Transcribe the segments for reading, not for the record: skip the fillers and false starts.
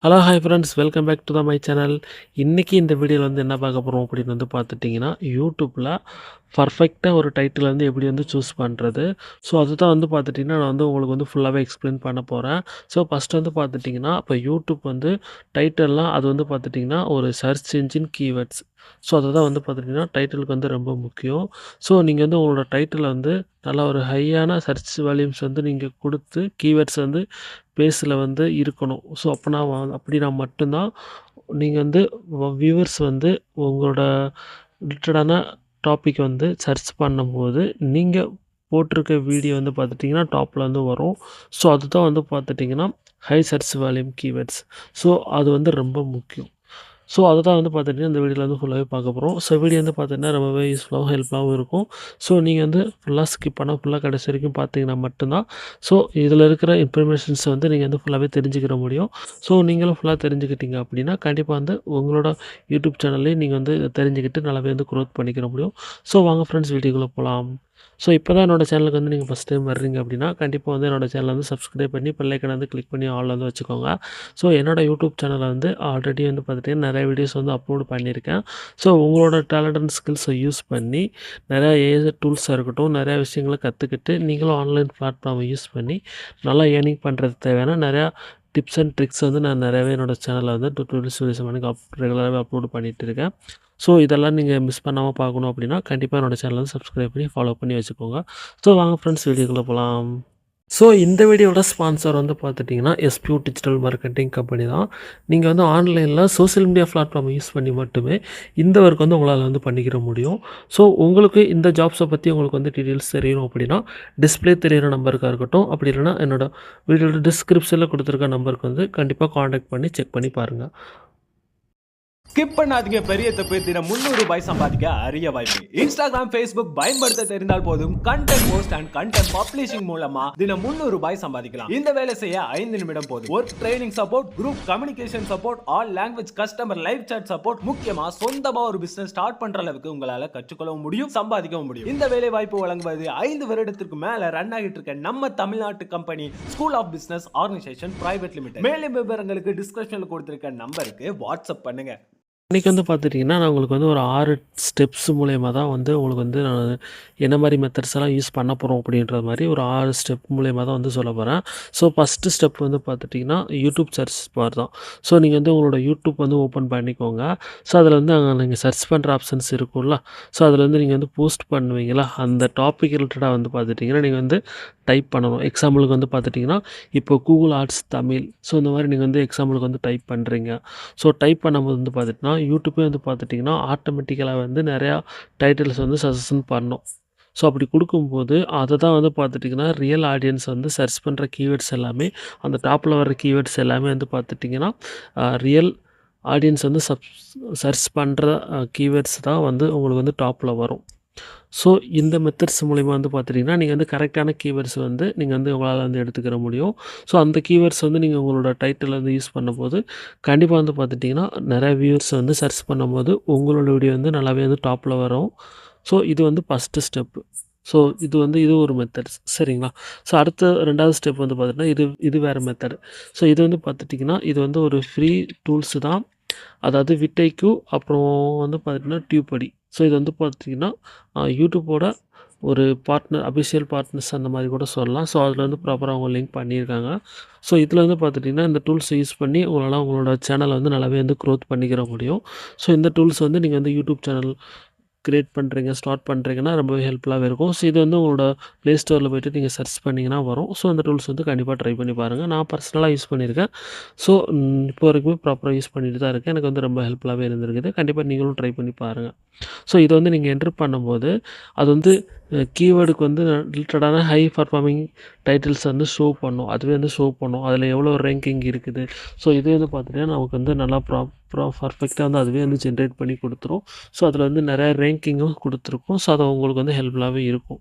Hello hi friends, welcome back to my channel. இன்றைக்கி இந்த வீடியோவில் வந்து என்ன பார்க்க போகிறோம் அப்படின்னு வந்து பார்த்துட்டிங்கன்னா, யூடியூப்பில் பர்ஃபெக்டாக ஒரு டைட்டில் வந்து எப்படி வந்து சூஸ் பண்ணுறது. ஸோ அதுதான் வந்து பார்த்துட்டிங்கன்னா நான் வந்து உங்களுக்கு வந்து ஃபுல்லாகவே எக்ஸ்பிளைன் பண்ண போகிறேன். ஸோ ஃபஸ்ட்டு வந்து பார்த்துட்டிங்கன்னா, இப்போ யூடியூப் வந்து டைட்டில்லாம் அது வந்து பார்த்துட்டிங்கன்னா ஒரு சர்ச் என்ஜின் கீவேர்ட்ஸ். ஸோ அதுதான் வந்து பார்த்துட்டிங்கன்னா டைட்டிலுக்கு வந்து ரொம்ப முக்கியம். ஸோ நீங்கள் வந்து உங்களோட டைட்டிலை வந்து நல்லா ஒரு ஹையான சர்ச் வால்யூம்ஸ் வந்து நீங்கள் கொடுத்து கீவேர்ட்ஸ் வந்து பேஸில் வந்து இருக்கணும். ஸோ அப்போனா அப்படின்னா மட்டும்தான் நீங்கள் வந்து வியூவர்ஸ் வந்து உங்களோட ரிலேட்டடான டாபிக் வந்து சர்ச் பண்ணும்போது, நீங்கள் போட்டிருக்க வீடியோ வந்து பார்த்துட்டிங்கன்னா டாப்பில் வந்து வரும். ஸோ அதுதான் வந்து பார்த்துட்டிங்கன்னா high search volume keywords. So அது வந்து ரொம்ப முக்கியம். ஸோ அதுதான் வந்து பார்த்துட்டிங்கன்னா இந்த வீடியோவில் வந்து ஃபுல்லாகவே பார்க்க போகிறோம். ஸோ வீடியோ வந்து பார்த்தீங்கன்னா ரொம்பவே யூஸ்ஃபுல்லாகவும் ஹெல்ப்ஃபுல்லாகவும் இருக்கும். ஸோ நீங்கள் வந்து ஃபுல்லாக ஸ்கிப் பண்ணால் ஃபுல்லாக கடைசி வரைக்கும் பார்த்தீங்கன்னா மட்டும்தான் ஸோ இதில் இருக்கிற இன்ஃபர்மேஷன்ஸை வந்து நீங்கள் வந்து ஃபுல்லாகவே தெரிஞ்சுக்கிற முடியும். ஸோ நீங்களும் ஃபுல்லாக தெரிஞ்சுக்கிட்டீங்க அப்படின்னா கண்டிப்பாக வந்து உங்களோட யூடியூப் சேனல்லையும் நீங்கள் வந்து இதை தெரிஞ்சுக்கிட்டு நல்லாவே வந்து க்ரோத் பண்ணிக்கிற முடியும். ஸோ வாங்க ஃப்ரெண்ட்ஸ், வீடியோக்குள்ளே போகலாம். ஸோ இப்போ தான் என்னோட சேனலுக்கு வந்து நீங்கள் ஃபஸ்ட் டைம் வர்றீங்க அப்படின்னா கண்டிப்பாக வந்து என்னோட சேனலை வந்து சப்ஸ்கிரைப் பண்ணி பெல் ஐக்கானை வந்து கிளிக் பண்ணி ஆல் வந்து வச்சுக்கோங்க. ஸோ என்னோட யூடியூப் சேனலை வந்து ஆல்ரெடி வந்து பார்த்துட்டிங்கன்னா நிறைய வீடியோஸ் வந்து அப்லோட் பண்ணியிருக்கேன். ஸோ உங்களோட டேலண்ட் அண்ட் ஸ்கில்ஸை யூஸ் பண்ணி நிறையா ஏஐ டூல்ஸாக இருக்கட்டும், நிறையா விஷயங்கள கற்றுக்கிட்டு நீங்களும் ஆன்லைன் பிளாட்ஃபார்மை யூஸ் பண்ணி நல்லா ஏர்னிங் பண்ணுறதுக்கு தேவையான நிறையா டிப்ஸ் அண்ட் ட்ரிக்ஸ் வந்து நான் நிறையாவே என்னோட சேனலில் வந்து டுட்டோரியல்ஸ் வீடியோஸ் பண்ணி ரெகுலராகவே அப்லோட் பண்ணிகிட்டு இருக்கேன். ஸோ இதெல்லாம் நீங்கள் மிஸ் பண்ணாமல் பார்க்கணும் அப்படின்னா கண்டிப்பாக என்னோட சேனலை வந்து சப்ஸ்கிரைப் பண்ணி ஃபாலோ பண்ணி வச்சுக்கோங்க. ஸோ வாங்க ஃப்ரெண்ட்ஸ், வீடியோக்குள்ளே போகலாம். ஸோ இந்த வீடியோவோட ஸ்பான்சர் வந்து பார்த்துட்டிங்கன்னா எஸ்பியூ டிஜிட்டல் மார்க்கெட்டிங் கம்பெனி தான். நீங்கள் வந்து ஆன்லைனில் சோஷியல் மீடியா பிளாட்ஃபார்மை யூஸ் பண்ணி மட்டுமே இந்த ஒர்க் வந்து உங்களால் வந்து பண்ணிக்கிற முடியும். ஸோ உங்களுக்கு இந்த ஜாப்ஸை பற்றி உங்களுக்கு வந்து டீட்டெயில்ஸ் தெரியணும் அப்படின்னா டிஸ்பிளே தெரியிற நம்பருக்காக இருக்கட்டும், அப்படி இல்லைனா என்னோட வீடியோட டிஸ்கிரிப்ஷனில் கொடுத்துருக்க நம்பருக்கு வந்து கண்டிப்பாக காண்டாக்ட் பண்ணி செக் பண்ணி பாருங்கள். ஸ்கிப் பண்ணாதீங்க, பெரிய தப்பு. தினம் ₹300 சம்பாதிக்க அரிய வாய்ப்பு. இன்ஸ்டாகிராம், ஃபேஸ்புக் பயன்படுத்த தெரிந்தால் போதும். Content post and content publishing மூலமா தினம் ₹300 சம்பாதிக்கலாம். இந்த வேலை செய்ய 5 நிமிடம் போதும். Work training support, group communication support, all language customer live chat support, முக்கியமா சொந்தமா ஒரு பிசினஸ் ஸ்டார்ட் பண்ற அளவுக்கு உங்களால கற்றுக்கொள்ளவும் முடியும், சம்பாதிக்கவும் முடியும். இந்த வேலை வாய்ப்பு வழங்குவது 5 வருடத்திற்கு மேல ரன் ஆகிட்டு இருக்க நம்ம தமிழ்நாட்டு company school of business organisation private limited. மேலும் விவரங்களுக்கு டிஸ்கிரிப்ஷன்ல கொடுத்திருக்க நம்பருக்கு வாட்ஸ்அப் பண்ணுங்க. இன்றைக்கி வந்து பார்த்துட்டிங்கன்னா நான் உங்களுக்கு வந்து ஒரு 6 ஸ்டெப்ஸ் மூலயமா தான் வந்து உங்களுக்கு வந்து நான் என்ன மாதிரி மெத்தட்ஸ் எல்லாம் யூஸ் பண்ண போகிறோம் அப்படின்ற மாதிரி ஒரு 6 ஸ்டெப் மூலயமா தான் வந்து சொல்ல போகிறேன். ஸோ ஃபஸ்ட்டு ஸ்டெப் வந்து பார்த்துட்டிங்கன்னா யூடியூப் சர்ச் பார் தான். ஸோ நீங்கள் வந்து உங்களோட யூடியூப் வந்து ஓப்பன் பண்ணிக்கோங்க. ஸோ அதில் வந்து அங்கே நீங்கள் சர்ச் பண்ணுற ஆப்ஷன்ஸ் இருக்கும்ல. ஸோ அதில் வந்து நீங்கள் வந்து போஸ்ட் பண்ணுவீங்களா, அந்த டாபிக் ரிலேட்டடாக வந்து பார்த்துட்டிங்கன்னா நீங்கள் வந்து டைப் பண்ணணும். எக்ஸாம்பிளுக்கு வந்து பார்த்துட்டிங்கன்னா இப்போ கூகுள் ஆர்ட்ஸ் தமிழ். ஸோ இந்த மாதிரி நீங்கள் வந்து எக்ஸாம்பிளுக்கு வந்து டைப் பண்ணுறீங்க. ஸோ டைப் பண்ணும்போது வந்து பார்த்துட்டிங்கன்னா யூடியூப்பே வந்து பார்த்துட்டிங்கன்னா ஆட்டோமேட்டிக்கலாக வந்து நிறையா டைட்டில்ஸ் வந்து சஜஷன் பண்ணும். ஸோ அப்படி கொடுக்கும்போது அதை தான் வந்து பார்த்துட்டிங்கன்னா ரியல் ஆடியன்ஸ் வந்து சர்ச் பண்ணுற கீவேர்ட்ஸ் எல்லாமே, அந்த டாப்பில் வர கீவேர்ட்ஸ் எல்லாமே வந்து பார்த்துட்டிங்கன்னா ரியல் ஆடியன்ஸ் வந்து சர்ச் பண்ணுற கீவேர்ட்ஸ் தான் வந்து உங்களுக்கு வந்து டாப்பில் வரும். ஸோ இந்த மெத்தட்ஸ் மூலிமா வந்து பார்த்துட்டிங்கன்னா நீங்கள் வந்து கரெக்டான கீவேர்ட்ஸ் வந்து நீங்கள் வந்து உங்களால் வந்து எடுத்துக்கிற முடியும். ஸோ அந்த கீவேர்ட்ஸ் வந்து நீங்கள் உங்களோட டைட்டில் வந்து யூஸ் பண்ணும்போது கண்டிப்பாக வந்து பார்த்துட்டிங்கன்னா நிறைய வியூவர்ஸ் வந்து சர்ச் பண்ணும்போது உங்களோட வீடியோ வந்து நல்லாவே வந்து டாப்பில் வரும். ஸோ இது வந்து ஃபஸ்ட்டு ஸ்டெப்பு. ஸோ இது ஒரு மெத்தட்ஸ், சரிங்களா? ஸோ அடுத்த 2வது ஸ்டெப் வந்து பார்த்திங்கன்னா இது வேறு மெத்தடு. ஸோ இது வந்து பார்த்துட்டிங்கன்னா இது வந்து ஒரு ஃப்ரீ டூல்ஸு தான். அதாவது விட்டைக்கு அப்புறம் வந்து பார்த்திங்கன்னா டியூப்படி. ஸோ இது வந்து பார்த்திங்கன்னா யூடியூப்போட ஒரு பார்ட்னர், அஃபிஷியல் பார்ட்னர்ஸ் அந்த மாதிரி கூட சொல்லலாம். ஸோ அதில் வந்து ப்ராப்பராக அவங்க லிங்க் பண்ணியிருக்காங்க. ஸோ இதில் வந்து பார்த்துட்டிங்கன்னா இந்த டூல்ஸை யூஸ் பண்ணி உங்களால் உங்களோட சேனலை வந்து நல்லாவே வந்து க்ரோத் பண்ணிக்கிற முடியும். ஸோ இந்த டூல்ஸ் வந்து நீங்கள் வந்து யூடியூப் சேனல் கிரியேட் பண்ணுறீங்க, ஸ்டார்ட் பண்ணுறீங்கன்னா ரொம்பவே ஹெல்ப்ஃபுல்லாகவே இருக்கும். ஸோ இது வந்து உங்களோட ப்ளே ஸ்டோரில் போய்ட்டு நீங்கள் சர்ச் பண்ணிங்கன்னா வரும். ஸோ அந்த டூல்ஸ் வந்து கண்டிப்பாக ட்ரை பண்ணி பாருங்கள். நான் பர்சனலாக யூஸ் பண்ணியிருக்கேன். ஸோ இப்போ வரைக்குமே ப்ராப்பராக யூஸ் பண்ணிட்டு தான் இருக்கேன். எனக்கு வந்து ரொம்ப ஹெல்ப்ஃபுல்லாகவே இருந்திருக்குது. கண்டிப்பாக நீங்களும் ட்ரை பண்ணி பாருங்கள். ஸோ இதை வந்து நீங்கள் என்ட்ரு பண்ணும்போது அது வந்து கீவேர்டுக்கு வந்து ரிலேட்டடான ஹை பர்ஃபார்மிங் டைட்டில்ஸ் வந்து ஷோ பண்ணும். அதுவே வந்து ஷோ பண்ணும். அதில் எவ்வளோ ரேங்கிங் இருக்குது. ஸோ இது வந்து பார்த்துட்டிங்கன்னா நமக்கு வந்து நல்லா பர்ஃபெக்டாக வந்து அதுவே வந்து ஜென்ரேட் பண்ணி கொடுத்துரும். ஸோ அதில் வந்து நிறையா ரேங்கிங்கும் கொடுத்துருக்கும். ஸோ அது உங்களுக்கு வந்து ஹெல்ப்ஃபுல்லாகவே இருக்கும்.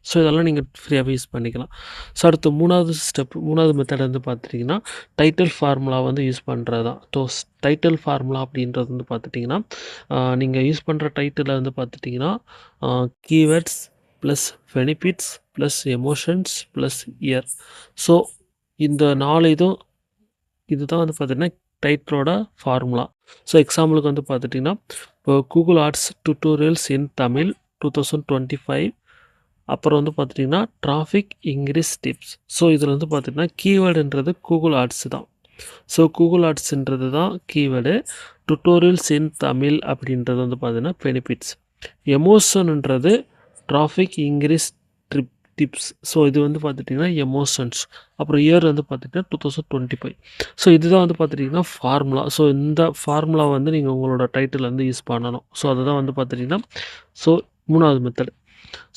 ஸோ இதெல்லாம் நீங்கள் ஃப்ரீயாகவே யூஸ் பண்ணிக்கலாம். ஸோ அடுத்து 3வது மெத்தட் வந்து பார்த்துட்டிங்கன்னா டைட்டில் ஃபார்முலா வந்து யூஸ் பண்ணுறது தான். டைட்டில் ஃபார்முலா அப்படின்றது வந்து பார்த்துட்டிங்கன்னா நீங்கள் யூஸ் பண்ணுற டைட்டிலில் வந்து பார்த்துட்டிங்கன்னா keywords plus benefits plus emotions plus year. So இந்த 4 இதுவும் இதுதான் வந்து பார்த்தீங்கன்னா டைட்டிலோட ஃபார்முலா. ஸோ எக்ஸாம்பிளுக்கு வந்து பார்த்துட்டிங்கன்னா, இப்போ Google ads tutorials in Tamil 2025 அப்புறம் வந்து பார்த்துட்டிங்கன்னா, டிராஃபிக் இன்க்ரீஸ் டிப்ஸ். ஸோ இதில் வந்து பார்த்திங்கன்னா கீவேர்டுன்றது கூகுள் ஆட்ஸ் தான். ஸோ கூகுள் ஆட்ஸ்ன்றது தான் கீவேர்டு. டியூட்டோரியல்ஸ் இன் தமிழ் அப்படின்றது வந்து பார்த்தீங்கன்னா பெனிஃபிட்ஸ். எமோஷன்ன்றது டிராஃபிக் இன்க்ரீஸ் டிப்ஸ். ஸோ இது வந்து பார்த்துட்டிங்கன்னா எமோஷன்ஸ். அப்புறம் இயர் வந்து பார்த்துட்டிங்கன்னா 2025. ஸோ இதுதான் வந்து பார்த்துட்டிங்கன்னா ஃபார்முலா. ஸோ இந்த ஃபார்முலா வந்து நீங்கள் உங்களோட டைட்டில் வந்து யூஸ் பண்ணணும். ஸோ அதுதான் வந்து பார்த்துட்டிங்கன்னா ஸோ 3வது மெத்தட்.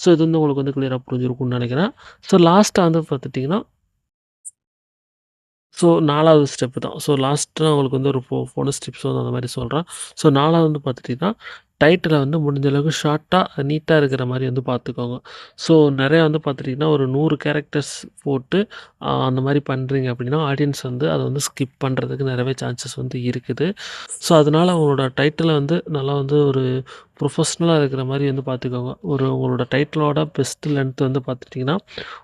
ஸோ இது வந்து உங்களுக்கு வந்து கிளியராக புரிஞ்சிருக்கும்னு நினைக்கிறேன். ஸோ லாஸ்ட்டாக வந்து பார்த்துட்டிங்கன்னா ஸோ 4வது ஸ்டெப்பு தான். ஸோ லாஸ்ட்டா உங்களுக்கு வந்து ஒரு போனஸ் டிப்ஸ் வந்து அந்த மாதிரி சொல்கிறேன். ஸோ 4வது வந்து பார்த்துட்டிங்கன்னா, டைட்டிலை வந்து முடிஞ்ச அளவுக்கு ஷார்ட்டா, நீட்டாக இருக்கிற மாதிரி வந்து பார்த்துக்கோங்க. ஸோ நிறையா வந்து பார்த்துட்டிங்கன்னா, ஒரு 100 கேரக்டர்ஸ் போட்டு அந்த மாதிரி பண்ணுறீங்க அப்படின்னா, ஆடியன்ஸ் வந்து அதை வந்து ஸ்கிப் பண்ணுறதுக்கு நிறையவே சான்சஸ் வந்து இருக்குது. ஸோ அதனால உங்களோட டைட்டிலை வந்து நல்லா வந்து ஒரு ப்ரொஃபஷ்னலாக இருக்கிற மாதிரி வந்து பார்த்துக்கோங்க. உங்களோட டைட்டிலோட பெஸ்ட் லென்த் வந்து பார்த்துட்டிங்கன்னா,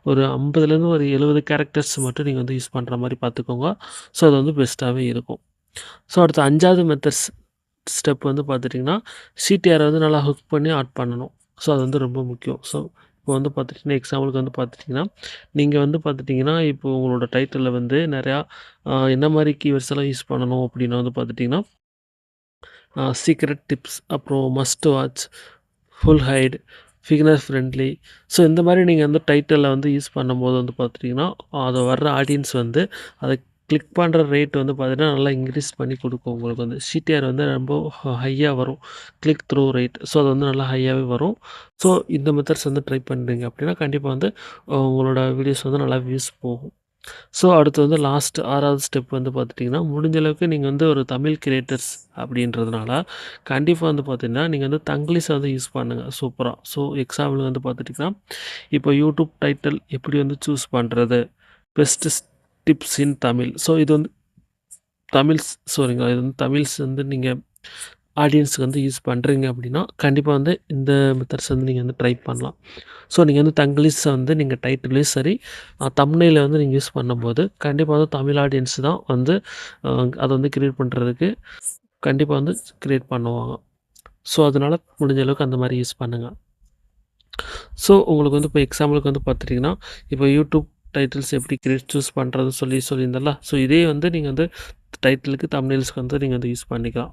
ஒரு 50லேருந்து ஒரு 70 கேரக்டர்ஸ் மட்டும் நீங்கள் வந்து யூஸ் பண்ணுற மாதிரி பார்த்துக்கோங்க. ஸோ அது வந்து பெஸ்ட்டாகவே இருக்கும். ஸோ அடுத்து 5வது ஸ்டெப் வந்து பார்த்துட்டிங்கன்னா, சிடிஆரை வந்து நல்லா ஹுக் பண்ணி ஆட் பண்ணணும். ஸோ அது வந்து ரொம்ப முக்கியம். ஸோ இப்போ வந்து பார்த்துட்டிங்கன்னா, எக்ஸாம்பிளுக்கு வந்து பார்த்துட்டிங்கன்னா, நீங்கள் வந்து பார்த்துட்டிங்கன்னா, இப்போ உங்களோட டைட்டிலில் வந்து நிறையா என்ன மாதிரி கீவேர்ட்ஸ் எல்லாம் யூஸ் பண்ணணும் அப்படின்னு வந்து பார்த்துட்டிங்கன்னா, சீக்ரெட் டிப்ஸ், அப்புறம் must watch, full height, beginner friendly. So இந்த மாதிரி நீங்கள் வந்து டைட்டிலில் வந்து யூஸ் பண்ணும்போது வந்து பார்த்துட்டிங்கன்னா, அதை வர்ற ஆடியன்ஸ் வந்து அதை கிளிக் பண்ணுற ரேட் வந்து பார்த்திங்கன்னா நல்லா இன்க்ரீஸ் பண்ணி கொடுக்கும். உங்களுக்கு வந்து சிடிஆர் வந்து ரொம்ப ஹையாக வரும். Click through rate. ஸோ அது வந்து நல்லா ஹையாகவே வரும். ஸோ இந்த மெத்தட்ஸ் வந்து ட்ரை பண்ணுறீங்க அப்படின்னா கண்டிப்பாக வந்து உங்களோட வீடியோஸ் வந்து நல்லா வியூஸ் போகும். ஸோ அடுத்து வந்து லாஸ்ட் 6வது ஸ்டெப் வந்து பார்த்துட்டிங்கன்னா, முடிஞ்ச அளவுக்கு நீங்கள் வந்து ஒரு தமிழ் கிரியேட்டர்ஸ் அப்படின்றதுனால கண்டிப்பாக வந்து பார்த்திங்கன்னா, நீங்கள் வந்து தங்கிலீஷை வந்து யூஸ் பண்ணுங்கள் சூப்பராக. ஸோ எக்ஸாம்பிள் வந்து பார்த்துட்டிங்கன்னா, இப்போ யூடியூப் டைட்டில் எப்படி வந்து சூஸ் பண்ணுறது, பெஸ்ட் டிப்ஸ் இன் தமிழ். ஸோ இது வந்து இது வந்து தமிழ்ஸ் வந்து நீங்கள் ஆடியன்ஸுக்கு வந்து யூஸ் பண்ணுறீங்க அப்படின்னா, கண்டிப்பாக வந்து இந்த மெத்தட்ஸ் வந்து நீங்கள் வந்து ட்ரை பண்ணலாம். ஸோ நீங்கள் வந்து தங்கிலீஷை வந்து நீங்கள் டைட்டில்லையும் சரி, தம்ப்நெயில வந்து நீங்கள் யூஸ் பண்ணும்போது, கண்டிப்பாக வந்து தமிழ் ஆடியன்ஸ் தான் வந்து அதை வந்து கிரியேட் பண்ணுறதுக்கு கண்டிப்பாக வந்து கிரியேட் பண்ணுவாங்க. ஸோ அதனால முடிஞ்ச அளவுக்கு அந்த மாதிரி யூஸ் பண்ணுங்க. ஸோ உங்களுக்கு வந்து இப்போ எக்ஸாம்பிளுக்கு வந்து பார்த்துட்டிங்கன்னா, இப்போ யூடியூப் டைட்டில்ஸ் எப்படி சூஸ் பண்ணுறதுன்னு சொல்லியிருந்தேன்ல. ஸோ இதே வந்து நீங்கள் வந்து டைட்டிலுக்கு தம்ப்நெயில்ஸ்க்கு வந்து நீங்கள் வந்து யூஸ் பண்ணிக்கலாம்.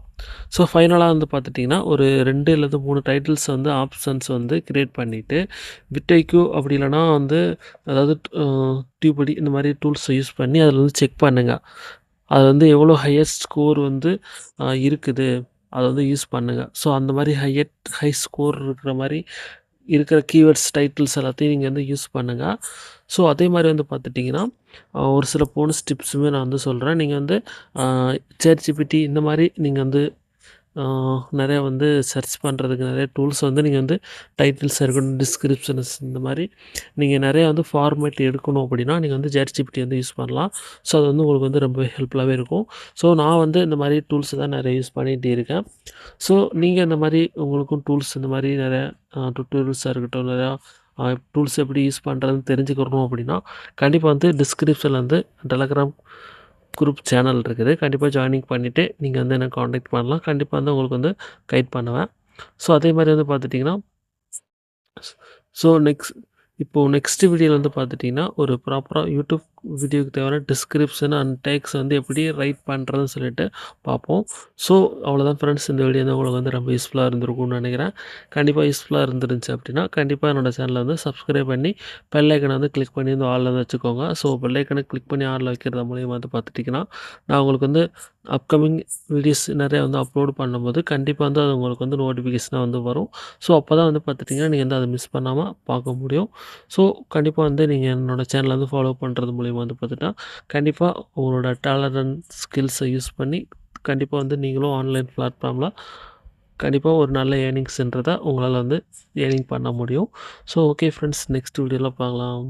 ஸோ ஃபைனலாக வந்து பார்த்துட்டிங்கன்னா, ஒரு 2 அல்லது 3 டைட்டில்ஸ் வந்து ஆப்ஷன்ஸ் வந்து கிரியேட் பண்ணிவிட்டு, விட்ஐக்யூ அப்படி இல்லைனா வந்து அதாவது டியூபடி இந்த மாதிரி டூல்ஸை யூஸ் பண்ணி அதில் வந்து செக் பண்ணுங்கள். அது வந்து எவ்வளோ ஹையஸ்ட் ஸ்கோர் வந்து இருக்குது, அதை வந்து யூஸ் பண்ணுங்கள். ஸோ அந்த மாதிரி ஹை ஸ்கோர் இருக்கிற மாதிரி இருக்கிற கீவேர்ட்ஸ், டைட்டில்ஸ் எல்லாத்தையும் நீங்கள் வந்து யூஸ் பண்ணுங்கள். ஸோ அதே மாதிரி வந்து பார்த்துட்டிங்கன்னா, ஒரு சில போனஸ் டிப்ஸுமே நான் வந்து சொல்கிறேன். நீங்கள் வந்து ChatGPT இந்த மாதிரி நீங்கள் வந்து நிறையா வந்து சர்ச் பண்ணுறதுக்கு நிறைய டூல்ஸ் வந்து நீங்கள் வந்து டைட்டில்ஸ் இருக்கட்டும், டிஸ்கிரிப்ஷன்ஸ் இந்த மாதிரி நீங்கள் நிறையா வந்து ஃபார்மேட் எடுக்கணும் அப்படின்னா, நீங்கள் வந்து ChatGPT வந்து யூஸ் பண்ணலாம். ஸோ அது வந்து உங்களுக்கு வந்து ரொம்ப ஹெல்ப்ஃபுல்லாகவே இருக்கும். ஸோ நான் வந்து இந்த மாதிரி டூல்ஸ் தான் நிறைய யூஸ் பண்ணிகிட்டு இருக்கேன். ஸோ நீங்கள் இந்த மாதிரி உங்களுக்கும் டூல்ஸ் இந்த மாதிரி நிறையா டுட்டோரியல்ஸாக இருக்கட்டும், நிறையா டூல்ஸ் எப்படி யூஸ் பண்ணுறதுன்னு தெரிஞ்சுக்கணும் அப்படின்னா, கண்டிப்பாக வந்து டிஸ்கிரிப்ஷனில் வந்து டெலகிராம் குரூப் சேனல் இருக்குது. கண்டிப்பாக ஜாயினிங் பண்ணிவிட்டு நீங்கள் வந்து என்ன காண்டாக்ட் பண்ணலாம். கண்டிப்பாக வந்து உங்களுக்கு வந்து கைட் பண்ணுவேன். ஸோ அதே மாதிரி வந்து பார்த்துட்டிங்கன்னா, ஸோ நெக்ஸ்ட் வீடியோவில் வந்து பார்த்துட்டிங்கன்னா, ஒரு ப்ராப்பராக யூடியூப் வீடியோக்கு தேவையான டிஸ்கிரிப்ஷன் அண்ட் டேக்ஸ் வந்து எப்படி ரைட் பண்ணுறதுன்னு சொல்லிட்டு பார்ப்போம். ஸோ அவ்வளோதான் ஃப்ரெண்ட்ஸ். இந்த வீடியோ வந்து உங்களுக்கு வந்து ரொம்ப யூஸ்ஃபுல்லாக இருந்திருக்கும்னு நினைக்கிறேன். கண்டிப்பாக யூஸ்ஃபுல்லாக இருந்துருந்துச்சு அப்படின்னா, கண்டிப்பாக என்னோடய சேனலை வந்து சப்ஸ்கிரைப் பண்ணி பெல் ஐக்கனை வந்து கிளிக் பண்ணி வந்து ஆலில் வந்து வச்சுக்கோங்க. ஸோ பெல் ஐக்கனை கிளிக் பண்ணி ஆலில் வைக்கிறது மூலியமாக வந்து பார்த்துட்டிங்கன்னா, நான் உங்களுக்கு வந்து அப்கமிங் வீடியோஸ் நிறையா வந்து அப்லோட் பண்ணும்போது கண்டிப்பாக வந்து அது உங்களுக்கு வந்து நோட்டிஃபிகேஷனாக வந்து வரும். ஸோ அப்போ தான் வந்து பார்த்துட்டிங்கன்னா, நீங்கள் வந்து அதை மிஸ் பண்ணாமல் பார்க்க முடியும். ஸோ கண்டிப்பாக வந்து நீங்கள் என்னோடய சேனலை வந்து ஃபாலோ பண்ணுறது மூலிமா வந்து பார்த்துட்டா, கண்டிப்பாக உங்களோட டேலண்ட் அண்ட் ஸ்கில்ஸை யூஸ் பண்ணி கண்டிப்பாக வந்து நீங்களும் ஆன்லைன் பிளாட்ஃபார்மில் கண்டிப்பாக ஒரு நல்ல ஏர்னிங்ஸ்ன்றதை உங்களால் வந்து ஏர்னிங் பண்ண முடியும். ஸோ ஓகே ஃப்ரெண்ட்ஸ், நெக்ஸ்ட் வீடியோவில் பார்க்கலாம்.